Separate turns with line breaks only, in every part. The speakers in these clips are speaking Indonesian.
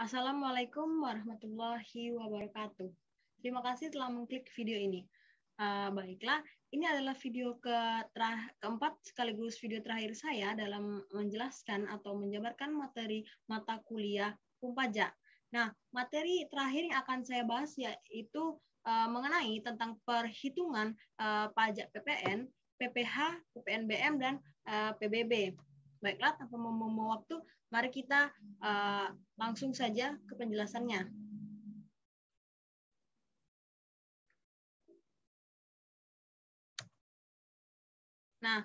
Assalamualaikum warahmatullahi wabarakatuh. Terima kasih telah mengklik video ini. Baiklah, ini adalah video keempat sekaligus video terakhir saya dalam menjelaskan atau menjabarkan materi mata kuliah hukum pajak. Nah, materi terakhir yang akan saya bahas yaitu mengenai tentang perhitungan pajak PPN, PPH, PPNBM, dan PBB. Baiklah, tanpa membuang waktu, mari kita langsung saja ke penjelasannya. Nah,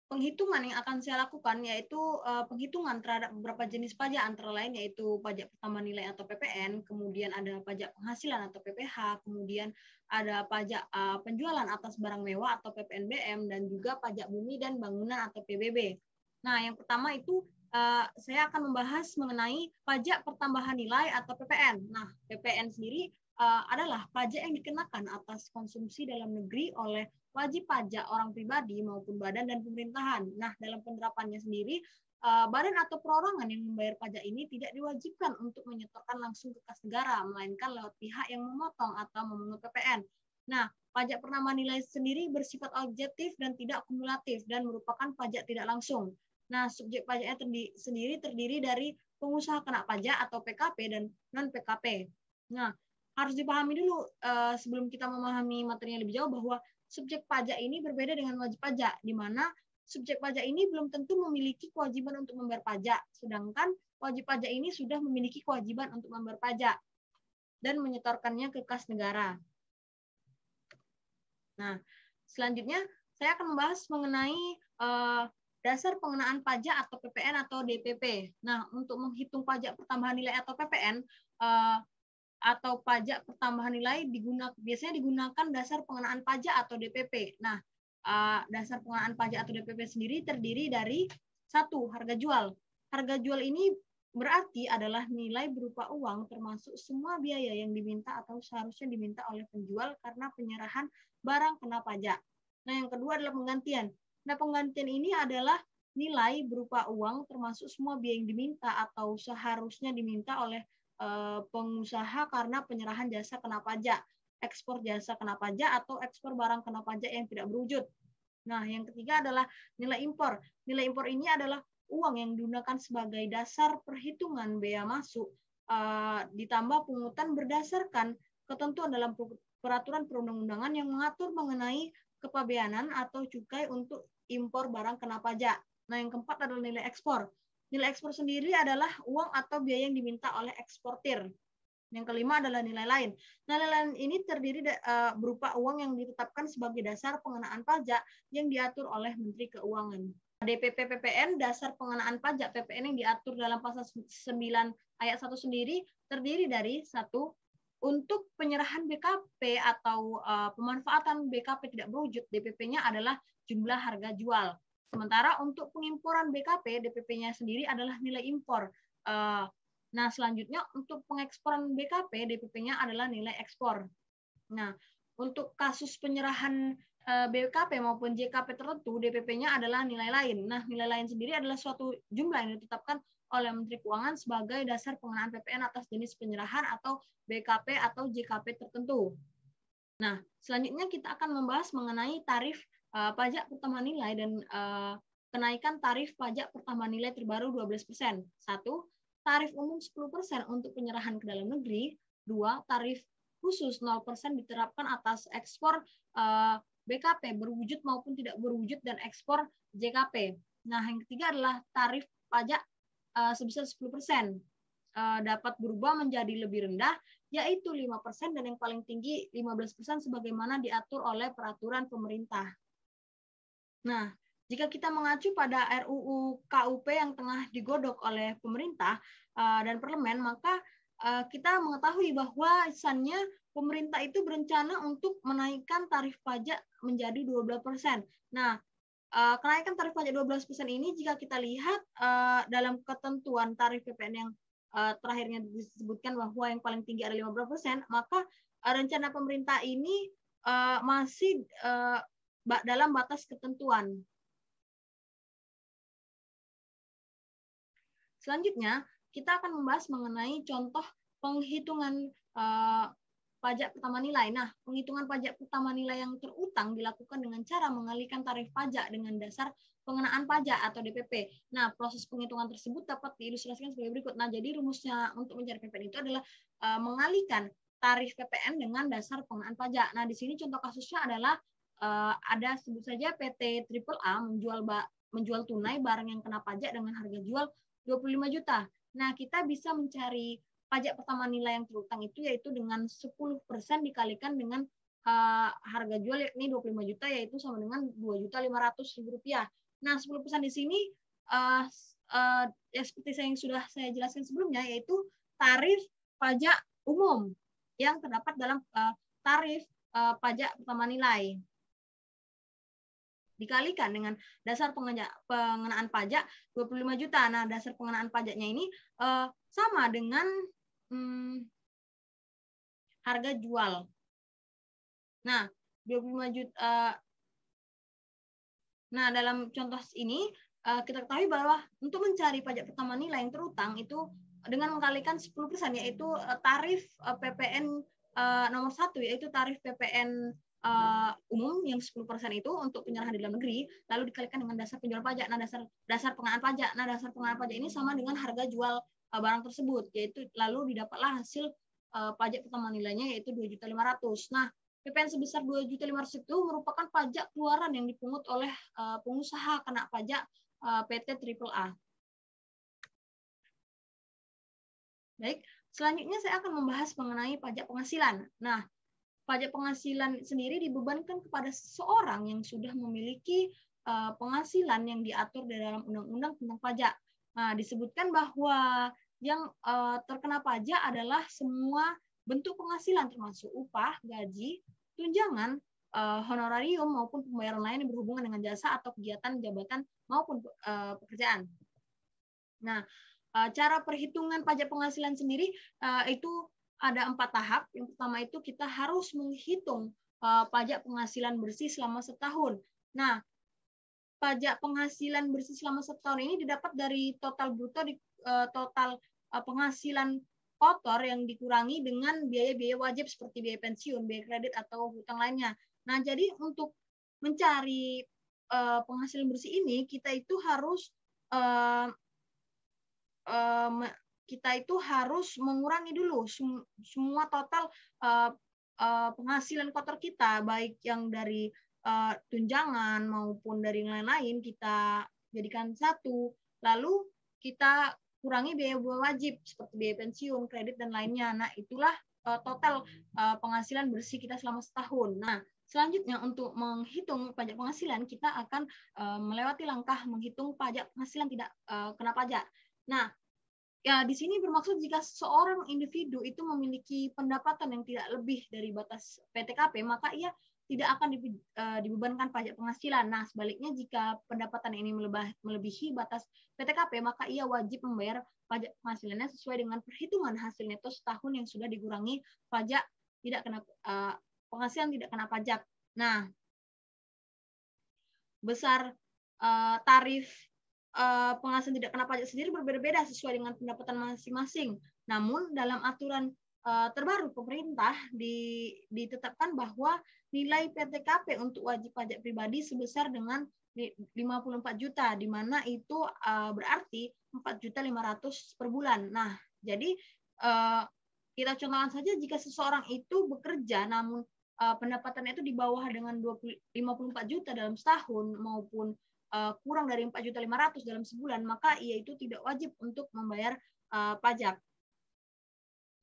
penghitungan yang akan saya lakukan yaitu penghitungan terhadap beberapa jenis pajak, antara lain yaitu pajak pertambahan nilai atau PPN, kemudian ada pajak penghasilan atau PPH, kemudian ada pajak penjualan atas barang mewah atau PPNBM, dan juga pajak bumi dan bangunan atau PBB. Nah, yang pertama itu saya akan membahas mengenai pajak pertambahan nilai atau PPN. Nah, PPN sendiri adalah pajak yang dikenakan atas konsumsi dalam negeri oleh wajib pajak orang pribadi maupun badan dan pemerintahan. Nah, dalam penerapannya sendiri, badan atau perorangan yang membayar pajak ini tidak diwajibkan untuk menyetorkan langsung ke kas negara, melainkan lewat pihak yang memotong atau memungut PPN. Nah, pajak penambahan nilai sendiri bersifat objektif dan tidak kumulatif dan merupakan pajak tidak langsung. Nah, subjek pajaknya sendiri terdiri dari pengusaha kena pajak atau PKP dan non-PKP. Nah, harus dipahami dulu sebelum kita memahami materinya lebih jauh bahwa subjek pajak ini berbeda dengan wajib pajak, di mana subjek pajak ini belum tentu memiliki kewajiban untuk membayar pajak, sedangkan wajib pajak ini sudah memiliki kewajiban untuk membayar pajak dan menyetorkannya ke kas negara. Nah, selanjutnya saya akan membahas mengenai dasar pengenaan pajak atau PPN atau DPP. Nah, untuk menghitung pajak pertambahan nilai atau PPN, atau pajak pertambahan nilai biasanya digunakan dasar pengenaan pajak atau DPP. Nah, dasar pengenaan pajak atau DPP sendiri terdiri dari satu, harga jual. Harga jual ini berarti adalah nilai berupa uang termasuk semua biaya yang diminta atau seharusnya diminta oleh penjual karena penyerahan barang kena pajak. Nah, yang kedua adalah penggantian. Nah, penggantian ini adalah nilai berupa uang termasuk semua biaya yang diminta atau seharusnya diminta oleh pengusaha karena penyerahan jasa kena pajak, ekspor jasa kena pajak, atau ekspor barang kena pajak yang tidak berwujud. Nah, yang ketiga adalah nilai impor. Nilai impor ini adalah uang yang digunakan sebagai dasar perhitungan bea masuk ditambah pungutan berdasarkan ketentuan dalam peraturan perundang-undangan yang mengatur mengenai kepabeanan atau cukai untuk impor barang kena pajak. Nah, yang keempat adalah nilai ekspor. Nilai ekspor sendiri adalah uang atau biaya yang diminta oleh eksportir. Yang kelima adalah nilai lain. Nilai lain ini terdiri berupa uang yang ditetapkan sebagai dasar pengenaan pajak yang diatur oleh Menteri Keuangan. DPP PPN, dasar pengenaan pajak PPN yang diatur dalam pasal 9 ayat 1 sendiri terdiri dari satu, untuk penyerahan BKP atau pemanfaatan BKP tidak berwujud, DPP-nya adalah jumlah harga jual. Sementara untuk pengimporan BKP, DPP-nya sendiri adalah nilai impor. Nah, selanjutnya untuk pengeksporan BKP, DPP-nya adalah nilai ekspor. Nah, untuk kasus penyerahan BKP maupun JKP tertentu, DPP-nya adalah nilai lain. Nah, nilai lain sendiri adalah suatu jumlah yang ditetapkan oleh Menteri Keuangan sebagai dasar pengenaan PPN atas jenis penyerahan atau BKP atau JKP tertentu. Nah, selanjutnya kita akan membahas mengenai tarif pajak pertambahan nilai dan kenaikan tarif pajak pertambahan nilai terbaru 12%. Satu, tarif umum 10% untuk penyerahan ke dalam negeri. Dua, tarif khusus 0% diterapkan atas ekspor BKP berwujud maupun tidak berwujud dan ekspor JKP. Nah, yang ketiga adalah tarif pajak sebesar 10%. Dapat berubah menjadi lebih rendah, yaitu 5%, dan yang paling tinggi 15% sebagaimana diatur oleh peraturan pemerintah. Nah, jika kita mengacu pada RUU KUP yang tengah digodok oleh pemerintah dan parlemen, maka kita mengetahui bahwa misalnya pemerintah itu berencana untuk menaikkan tarif pajak menjadi 12%. Nah, kenaikan tarif pajak 12% ini jika kita lihat dalam ketentuan tarif PPN yang terakhirnya disebutkan bahwa yang paling tinggi ada 15%, maka rencana pemerintah ini masih dalam batas ketentuan. Selanjutnya, kita akan membahas mengenai contoh penghitungan pajak pertama nilai. Nah, penghitungan pajak pertama nilai yang terutang dilakukan dengan cara mengalihkan tarif pajak dengan dasar pengenaan pajak atau DPP. Nah, proses penghitungan tersebut dapat diilustrasikan sebagai berikut. Nah, jadi rumusnya untuk mencari PPN itu adalah mengalihkan tarif PPN dengan dasar pengenaan pajak. Nah, di sini contoh kasusnya adalah ada sebut saja PT Triple A menjual tunai barang yang kena pajak dengan harga jual 25 juta. Nah, kita bisa mencari pajak pertama nilai yang terutang itu yaitu dengan 10% dikalikan dengan harga jual yakni 25 juta yaitu sama dengan 2.500.000 rupiah. Nah, 10% di sini ya seperti yang sudah saya jelaskan sebelumnya yaitu tarif pajak umum yang terdapat dalam tarif pajak pertama nilai dikalikan dengan dasar pengenaan pajak 25 juta. Nah, dasar pengenaan pajaknya ini sama dengan harga jual. Nah, 25 juta. Nah, dalam contoh ini kita ketahui bahwa untuk mencari pajak pertama nilai yang terutang itu dengan mengkalikan 10% yaitu tarif PPN nomor 1 yaitu tarif PPN umum yang 10% itu untuk penyerahan di dalam negeri lalu dikalikan dengan dasar penjualan pajak. Nah, dasar pengenaan pajak. Nah, dasar pengenaan pajak ini sama dengan harga jual barang tersebut yaitu lalu didapatlah hasil pajak pertama nilainya yaitu 2.500.000. Nah, PPN sebesar 2.500.000 itu merupakan pajak keluaran yang dipungut oleh pengusaha kena pajak PT Triple A. Baik, selanjutnya saya akan membahas mengenai pajak penghasilan. Nah, pajak penghasilan sendiri dibebankan kepada seseorang yang sudah memiliki penghasilan yang diatur di dalam Undang-Undang tentang Pajak. Nah, disebutkan bahwa yang terkena pajak adalah semua bentuk penghasilan termasuk upah, gaji, tunjangan, honorarium maupun pembayaran lain yang berhubungan dengan jasa atau kegiatan jabatan maupun pekerjaan. Nah, cara perhitungan pajak penghasilan sendiri itu ada 4 tahap. Yang pertama itu kita harus menghitung pajak penghasilan bersih selama setahun. Nah, pajak penghasilan bersih selama setahun ini didapat dari total bruto total penghasilan kotor yang dikurangi dengan biaya-biaya wajib seperti biaya pensiun, biaya kredit atau hutang lainnya. Nah, jadi untuk mencari penghasilan bersih ini kita itu harus mengurangi dulu semua total penghasilan kotor kita, baik yang dari tunjangan maupun dari lain-lain kita jadikan satu, lalu kita kurangi biaya wajib seperti biaya pensiun, kredit dan lainnya. Nah, itulah total penghasilan bersih kita selama setahun. Nah, selanjutnya untuk menghitung pajak penghasilan kita akan melewati langkah menghitung pajak penghasilan tidak kena pajak. Nah, ya, di sini bermaksud jika seorang individu itu memiliki pendapatan yang tidak lebih dari batas PTKP, maka ia tidak akan dibebankan pajak penghasilan. Nah, sebaliknya jika pendapatan ini melebihi batas PTKP, maka ia wajib membayar pajak penghasilannya sesuai dengan perhitungan hasil neto setahun yang sudah dikurangi pajak tidak kena penghasilan tidak kena pajak. Nah, besar tarif penghasilan tidak kena pajak sendiri berbeda-beda sesuai dengan pendapatan masing-masing. Namun dalam aturan terbaru pemerintah ditetapkan bahwa nilai PTKP untuk wajib pajak pribadi sebesar dengan 54 juta, di mana itu berarti 4.500.000 per bulan. Nah, jadi kita contohkan saja jika seseorang itu bekerja namun pendapatannya itu di bawah dengan 54 juta dalam setahun maupun kurang dari 4.500.000 dalam sebulan, maka ia itu tidak wajib untuk membayar pajak.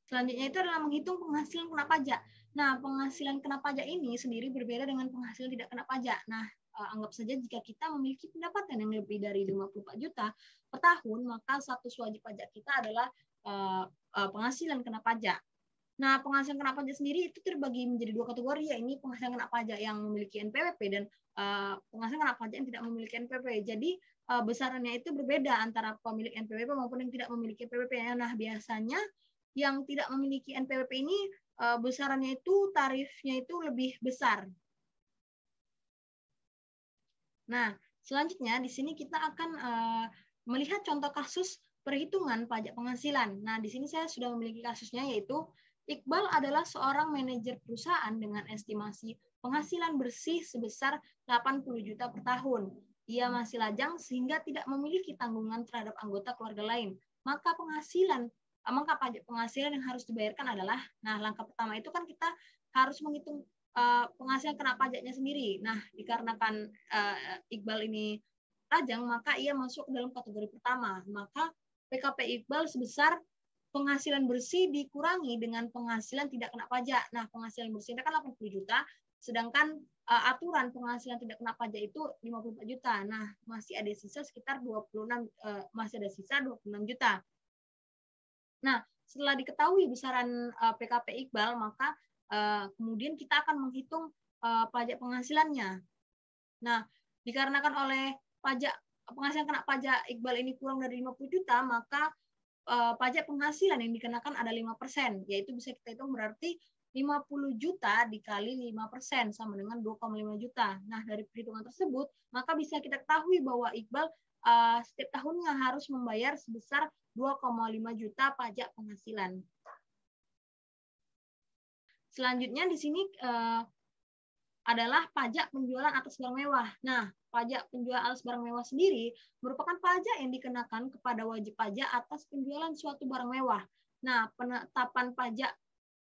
Selanjutnya itu adalah menghitung penghasilan kena pajak. Nah, penghasilan kena pajak ini sendiri berbeda dengan penghasilan tidak kena pajak. Nah, anggap saja jika kita memiliki pendapatan yang lebih dari 54 juta per tahun, maka status wajib pajak kita adalah penghasilan kena pajak. Nah, penghasilan kena pajak sendiri itu terbagi menjadi 2 kategori, yaitu penghasilan kena pajak yang memiliki NPWP dan penghasilan kena pajak yang tidak memiliki NPWP. Jadi besarannya itu berbeda antara pemilik NPWP maupun yang tidak memiliki NPWP. Nah, biasanya yang tidak memiliki NPWP ini besarannya itu tarifnya itu lebih besar. Nah, selanjutnya di sini kita akan melihat contoh kasus perhitungan pajak penghasilan. Nah, di sini saya sudah memiliki kasusnya, yaitu Iqbal adalah seorang manajer perusahaan dengan estimasi penghasilan bersih sebesar 80 juta per tahun. Ia masih lajang sehingga tidak memiliki tanggungan terhadap anggota keluarga lain. Maka pajak penghasilan yang harus dibayarkan adalah, nah langkah pertama itu kan kita harus menghitung penghasilan kena pajaknya sendiri. Nah, dikarenakan Iqbal ini lajang, maka ia masuk dalam kategori pertama. Maka PKP Iqbal sebesar penghasilan bersih dikurangi dengan penghasilan tidak kena pajak. Nah, penghasilan bersih kan 80 juta, sedangkan aturan penghasilan tidak kena pajak itu 54 juta. Nah, masih ada sisa sekitar 26 juta. Nah, setelah diketahui besaran PKP Iqbal, maka kemudian kita akan menghitung pajak penghasilannya. Nah, dikarenakan oleh penghasilan kena pajak Iqbal ini kurang dari 50 juta, maka pajak penghasilan yang dikenakan ada 5%, yaitu bisa kita hitung berarti 50 juta dikali 5% sama dengan 2,5 juta. Nah, dari perhitungan tersebut, maka bisa kita ketahui bahwa Iqbal setiap tahunnya harus membayar sebesar 2,5 juta pajak penghasilan. Selanjutnya di sini adalah pajak penjualan atas barang mewah. Nah, pajak penjualan atas barang mewah sendiri merupakan pajak yang dikenakan kepada wajib pajak atas penjualan suatu barang mewah. Nah, penetapan pajak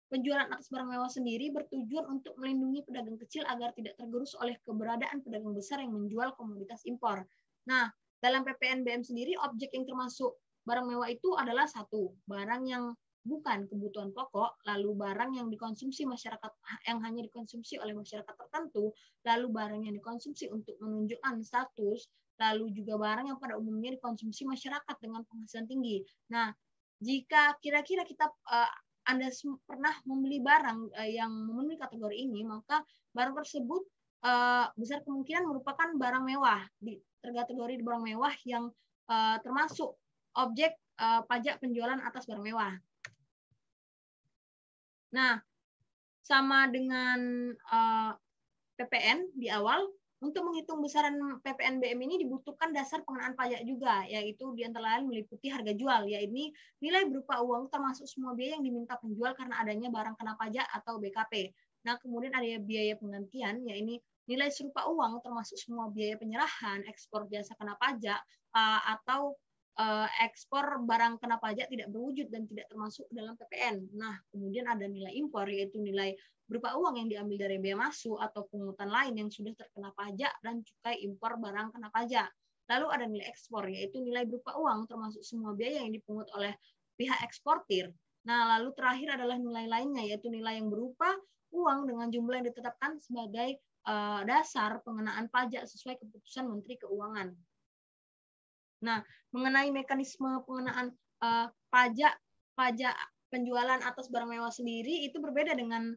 penjualan atas barang mewah sendiri bertujuan untuk melindungi pedagang kecil agar tidak tergerus oleh keberadaan pedagang besar yang menjual komoditas impor. Nah, dalam PPNBM sendiri, objek yang termasuk barang mewah itu adalah satu, barang yang bukan kebutuhan pokok, lalu barang yang dikonsumsi masyarakat yang hanya dikonsumsi oleh masyarakat tertentu, lalu barang yang dikonsumsi untuk menunjukkan status, lalu juga barang yang pada umumnya dikonsumsi masyarakat dengan penghasilan tinggi. Nah, jika kira-kira Anda pernah membeli barang yang memenuhi kategori ini, maka barang tersebut besar kemungkinan merupakan barang mewah, terkategori barang mewah yang termasuk objek pajak penjualan atas barang mewah. Nah, sama dengan PPN di awal, untuk menghitung besaran PPNBM ini dibutuhkan dasar pengenaan pajak juga, yaitu di antara lain meliputi harga jual, yaitu nilai berupa uang termasuk semua biaya yang diminta penjual karena adanya barang kena pajak atau BKP. Nah, kemudian ada biaya penggantian, yaitu nilai serupa uang termasuk semua biaya penyerahan, ekspor jasa kena pajak, atau ekspor barang kena pajak tidak berwujud dan tidak termasuk dalam PPN. Nah, kemudian ada nilai impor, yaitu nilai berupa uang yang diambil dari bea masuk atau pungutan lain yang sudah terkena pajak dan cukai impor barang kena pajak. Lalu ada nilai ekspor, yaitu nilai berupa uang termasuk semua biaya yang dipungut oleh pihak eksportir. Nah, lalu terakhir adalah nilai lainnya, yaitu nilai yang berupa uang dengan jumlah yang ditetapkan sebagai dasar pengenaan pajak sesuai keputusan Menteri Keuangan. Nah, mengenai mekanisme pengenaan pajak penjualan atas barang mewah sendiri itu berbeda dengan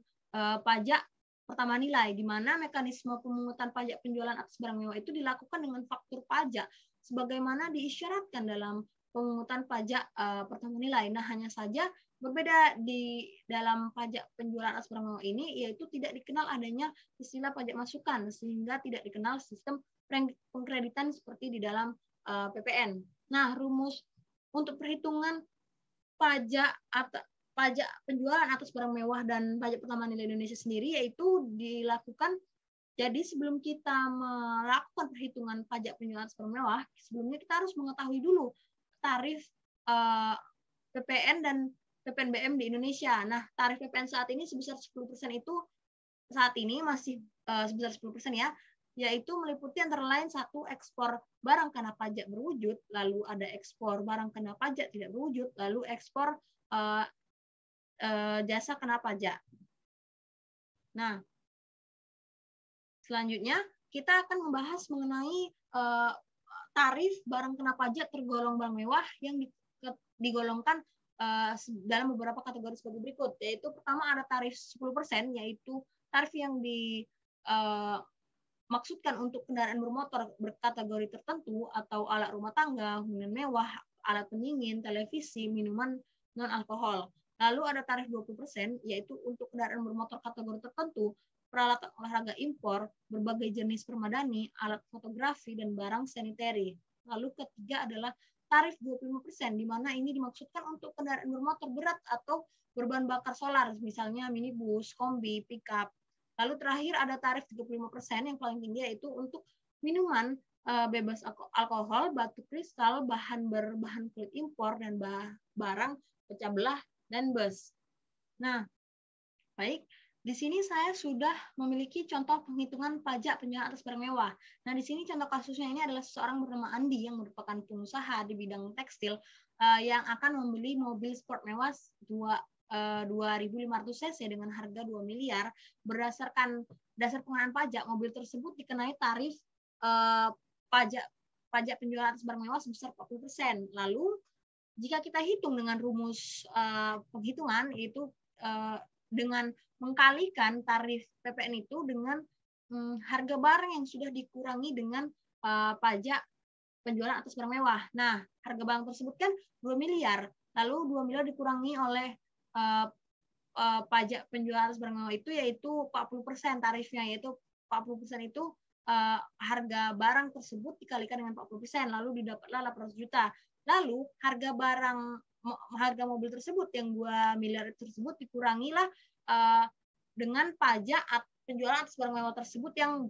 pajak pertama nilai, di mana mekanisme pemungutan pajak penjualan atas barang mewah itu dilakukan dengan faktur pajak sebagaimana diisyaratkan dalam pemungutan pajak pertama nilai. Nah, hanya saja berbeda di dalam pajak penjualan atas barang mewah ini, yaitu tidak dikenal adanya istilah pajak masukan, sehingga tidak dikenal sistem pengkreditan seperti di dalam PPN. Nah, rumus untuk perhitungan pajak penjualan atas barang mewah dan pajak pertama nilai Indonesia sendiri yaitu dilakukan. Jadi sebelum kita melakukan perhitungan pajak penjualan atas barang mewah, sebelumnya kita harus mengetahui dulu tarif PPN dan PPNBM di Indonesia. Nah, tarif PPN saat ini sebesar 10% itu saat ini masih sebesar 10% ya, yaitu meliputi antara lain satu, ekspor barang kena pajak berwujud, lalu ada ekspor barang kena pajak tidak berwujud, lalu ekspor jasa kena pajak. Nah, selanjutnya kita akan membahas mengenai tarif barang kena pajak tergolong barang mewah yang digolongkan dalam beberapa kategori sebagai berikut, yaitu pertama ada tarif 10%, yaitu tarif yang maksudkan untuk kendaraan bermotor berkategori tertentu atau alat rumah tangga, hunian mewah, alat pendingin, televisi, minuman non-alkohol. Lalu ada tarif 20%, yaitu untuk kendaraan bermotor kategori tertentu, peralatan olahraga impor, berbagai jenis permadani, alat fotografi, dan barang sanitary. Lalu ketiga adalah tarif 25%, di mana ini dimaksudkan untuk kendaraan bermotor berat atau berbahan bakar solar, misalnya minibus, kombi, pickup. Lalu terakhir ada tarif 35% yang paling tinggi, yaitu untuk minuman bebas alkohol, batu kristal, bahan berbahan kulit impor, dan barang pecah belah dan bus. Nah, baik, di sini saya sudah memiliki contoh penghitungan pajak penjualan atas barang mewah. Nah, di sini contoh kasusnya ini adalah seseorang bernama Andi yang merupakan pengusaha di bidang tekstil yang akan membeli mobil sport mewah 2.500 cc dengan harga 2 miliar. Berdasarkan dasar pengenaan pajak, mobil tersebut dikenai tarif pajak penjualan atas barang mewah sebesar 40%. Lalu jika kita hitung dengan rumus penghitungan, itu dengan mengkalikan tarif PPN itu dengan harga barang yang sudah dikurangi dengan pajak penjualan atas barang mewah. Nah, harga barang tersebut kan 2 miliar. Lalu 2 miliar dikurangi oleh pajak penjualan atas barang mewah itu, yaitu 40% tarifnya, yaitu 40% itu harga barang tersebut dikalikan dengan 40%, lalu didapatlah 800 juta. Lalu harga mobil tersebut yang 2 miliar tersebut dikurangilah dengan pajak penjualan atas barang mewah tersebut yang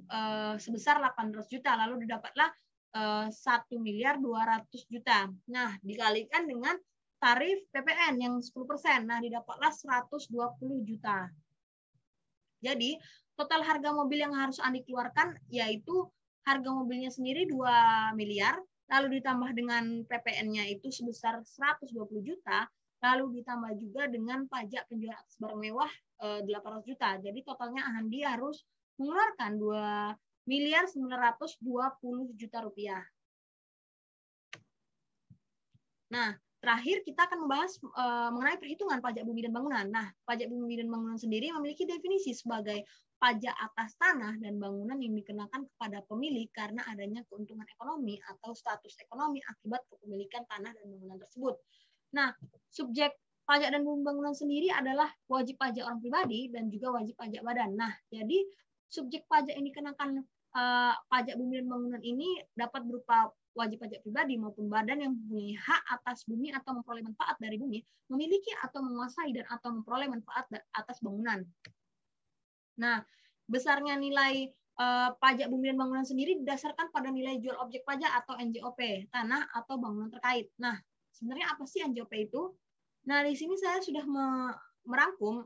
sebesar 800 juta, lalu didapatlah 1 miliar 200 juta. Nah, dikalikan dengan tarif PPN yang 10%, nah didapatlah 120 juta. Jadi, total harga mobil yang harus Andi keluarkan yaitu harga mobilnya sendiri 2 miliar, lalu ditambah dengan PPN-nya itu sebesar 120 juta, lalu ditambah juga dengan pajak penjualan atas barang mewah 800 juta. Jadi totalnya Andi harus mengeluarkan 2 miliar 920 juta rupiah. Nah, terakhir kita akan membahas mengenai perhitungan pajak bumi dan bangunan. Nah, pajak bumi dan bangunan sendiri memiliki definisi sebagai pajak atas tanah dan bangunan yang dikenakan kepada pemilik karena adanya keuntungan ekonomi atau status ekonomi akibat kepemilikan tanah dan bangunan tersebut. Nah, subjek pajak dan bumi bangunan sendiri adalah wajib pajak orang pribadi dan juga wajib pajak badan. Nah, jadi subjek pajak yang dikenakan pajak bumi dan bangunan ini dapat berupa wajib pajak pribadi maupun badan yang mempunyai hak atas bumi atau memperoleh manfaat dari bumi, memiliki atau menguasai dan atau memperoleh manfaat atas bangunan. Nah, besarnya nilai pajak bumi dan bangunan sendiri didasarkan pada nilai jual objek pajak atau NJOP, tanah atau bangunan terkait. Nah, sebenarnya apa sih NJOP itu? Nah, di sini saya sudah merangkum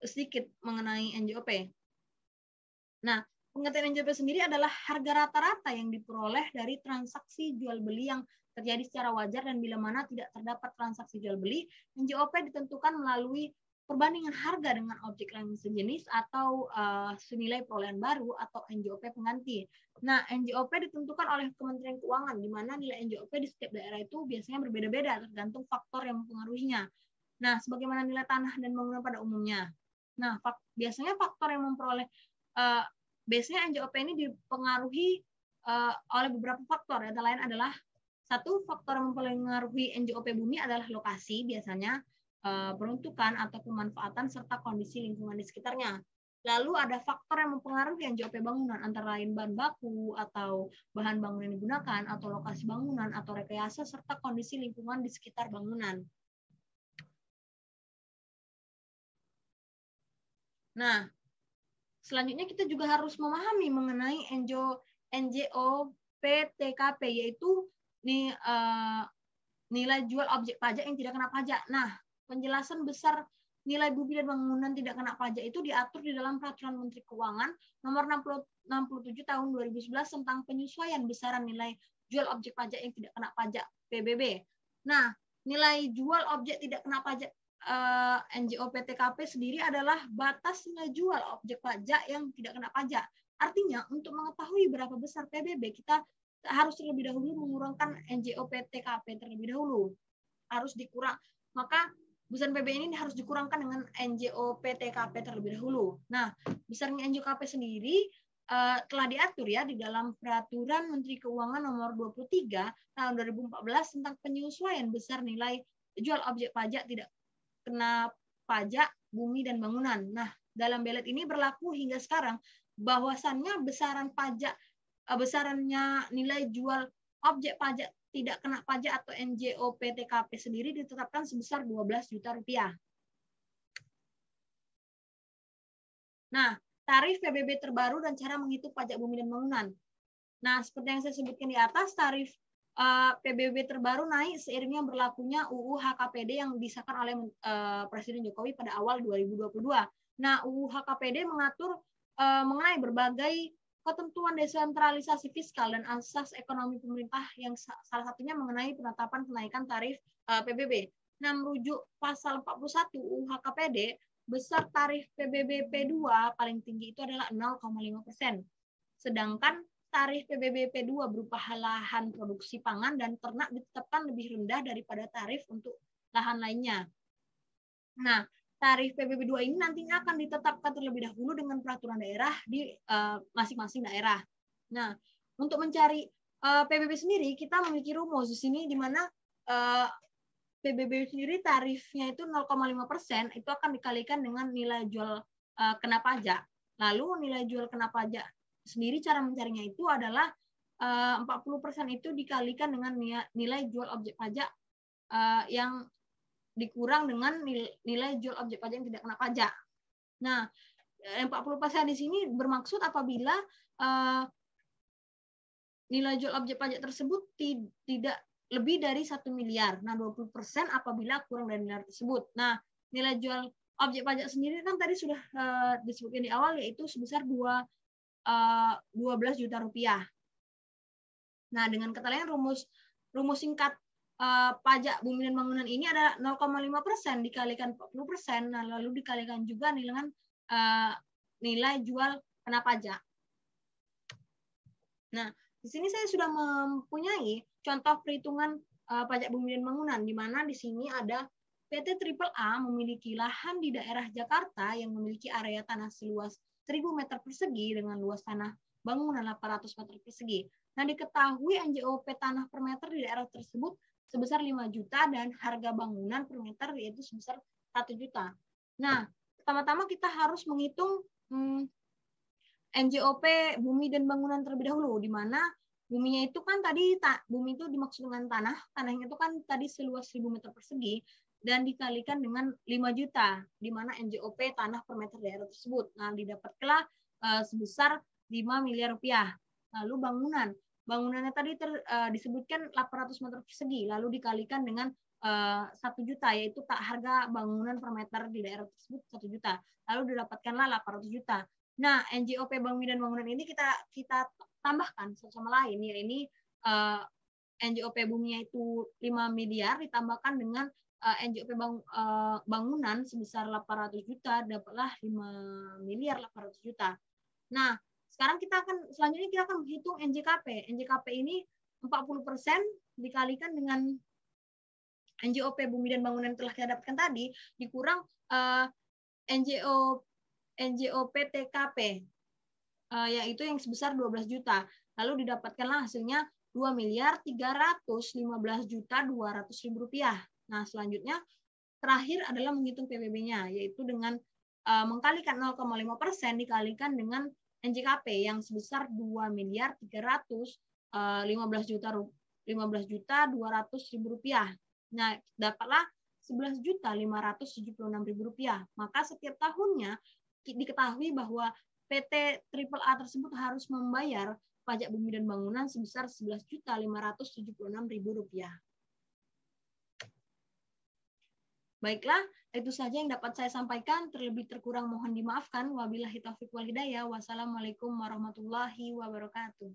sedikit mengenai NJOP. Nah, pengertian NJOP sendiri adalah harga rata-rata yang diperoleh dari transaksi jual beli yang terjadi secara wajar dan bila mana tidak terdapat transaksi jual beli, NJOP ditentukan melalui perbandingan harga dengan objek lain sejenis atau senilai perolehan baru atau NJOP pengganti. Nah, NJOP ditentukan oleh Kementerian Keuangan, di mana nilai NJOP di setiap daerah itu biasanya berbeda-beda tergantung faktor yang mempengaruhinya. Nah, sebagaimana nilai tanah dan bangunan pada umumnya. Nah, biasanya faktor yang memperoleh biasanya NJOP ini dipengaruhi oleh beberapa faktor. Yang lain adalah satu, faktor yang mempengaruhi NJOP bumi adalah lokasi, biasanya peruntukan atau pemanfaatan serta kondisi lingkungan di sekitarnya. Lalu ada faktor yang mempengaruhi NJOP bangunan, antara lain bahan baku atau bahan bangunan yang digunakan, atau lokasi bangunan atau rekayasa serta kondisi lingkungan di sekitar bangunan. Nah, selanjutnya kita juga harus memahami mengenai NJOP-TKP, yaitu nilai jual objek pajak yang tidak kena pajak. Nah, penjelasan besar nilai bumi dan bangunan tidak kena pajak itu diatur di dalam Peraturan Menteri Keuangan Nomor 67 Tahun 2011 tentang penyesuaian besaran nilai jual objek pajak yang tidak kena pajak (PBB). Nah, nilai jual objek tidak kena pajak NJOP-TKP sendiri adalah batas nilai jual objek pajak yang tidak kena pajak. Artinya, untuk mengetahui berapa besar PBB, kita harus terlebih dahulu mengurangkan NJOP-TKP terlebih dahulu. Harus dikurang. Maka besaran PBB ini harus dikurangkan dengan NJOP-TKP terlebih dahulu. Nah, besarnya NJOP sendiri telah diatur ya di dalam Peraturan Menteri Keuangan Nomor 23 Tahun 2014 tentang penyesuaian besar nilai jual objek pajak tidak kena pajak bumi dan bangunan. Nah, dalam belet ini berlaku hingga sekarang bahwasannya besarannya nilai jual objek pajak tidak kena pajak atau NJOP TKP sendiri ditetapkan sebesar 12 juta rupiah. Nah, tarif PBB terbaru dan cara menghitung pajak bumi dan bangunan. Nah, seperti yang saya sebutkan di atas, tarif PBB terbaru naik seiringnya berlakunya UU HKPD yang disahkan oleh Presiden Jokowi pada awal 2022. Nah, UU HKPD mengatur mengenai berbagai ketentuan desentralisasi fiskal dan asas ekonomi pemerintah yang salah satunya mengenai penetapan kenaikan tarif PBB. Nah, merujuk pasal 41 UU HKPD, besar tarif PBB P2 paling tinggi itu adalah 0,5%. Sedangkan tarif PBB P2 berupa lahan produksi pangan dan ternak ditetapkan lebih rendah daripada tarif untuk lahan lainnya. Nah, tarif PBB 2 ini nantinya akan ditetapkan terlebih dahulu dengan peraturan daerah di masing-masing daerah. Nah, untuk mencari PBB sendiri, kita memiliki rumus di sini di mana PBB sendiri tarifnya itu 0,5%, itu akan dikalikan dengan nilai jual kena pajak. Lalu nilai jual kena pajak sendiri cara mencarinya itu adalah 40% itu dikalikan dengan nilai jual objek pajak yang dikurang dengan nilai jual objek pajak yang tidak kena pajak. Nah, 40% di sini bermaksud apabila nilai jual objek pajak tersebut tidak lebih dari 1 miliar. Nah, 20% apabila kurang dari nilai tersebut. Nah, nilai jual objek pajak sendiri kan tadi sudah disebutkan di awal, yaitu sebesar 12 juta rupiah. Nah, dengan kata lain rumus singkat pajak bumi dan bangunan ini adalah 0,5% dikalikan 40%, nah lalu dikalikan juga dengan nilai jual kena pajak. Nah, di sini saya sudah mempunyai contoh perhitungan pajak bumi dan bangunan, di mana di sini ada PT Triple A memiliki lahan di daerah Jakarta yang memiliki area tanah seluas 1.000 meter persegi dengan luas tanah bangunan 800 meter persegi. Nah, diketahui NJOP tanah per meter di daerah tersebut sebesar 5 juta dan harga bangunan per meter yaitu sebesar 1 juta. Nah, pertama-tama kita harus menghitung NJOP bumi dan bangunan terlebih dahulu, di mana buminya itu kan tadi bumi itu dimaksud dengan tanahnya itu kan tadi seluas 1.000 meter persegi dan dikalikan dengan 5 juta, di mana NJOP tanah per meter daerah tersebut. Nah, didapatlah sebesar 5 miliar rupiah. Lalu bangunannya tadi disebutkan 800 meter persegi, lalu dikalikan dengan 1 juta, yaitu harga bangunan per meter di daerah tersebut 1 juta. Lalu didapatkanlah 800 juta. Nah, NJOP bumi dan bangunan ini kita tambahkan satu sama lain, ya ini NJOP buminya itu 5 miliar ditambahkan dengan NJOP bangunan sebesar 800 juta, dapatlah 5 miliar 800 juta. Nah, sekarang selanjutnya kita akan menghitung NJKP. NJKP ini 40% dikalikan dengan NJOP bumi dan bangunan yang telah kita dapatkan tadi, dikurang NJOP TKP, yaitu yang sebesar 12 juta. Lalu didapatkanlah hasilnya 2 miliar 315 juta 200.000 rupiah. Nah, selanjutnya terakhir adalah menghitung PBB-nya, yaitu dengan mengkalikan 0,5% dikalikan dengan NJKP yang sebesar 2 miliar 315 juta 200.000 rupiah. Nah, dapatlah 11 juta 576.000 rupiah. Maka setiap tahunnya diketahui bahwa PT Triple A tersebut harus membayar pajak bumi dan bangunan sebesar 11 juta 576.000 rupiah. Baiklah, itu saja yang dapat saya sampaikan. Terlebih terkurang mohon dimaafkan. Wabillahi taufiq wal hidayah. Wassalamualaikum warahmatullahi wabarakatuh.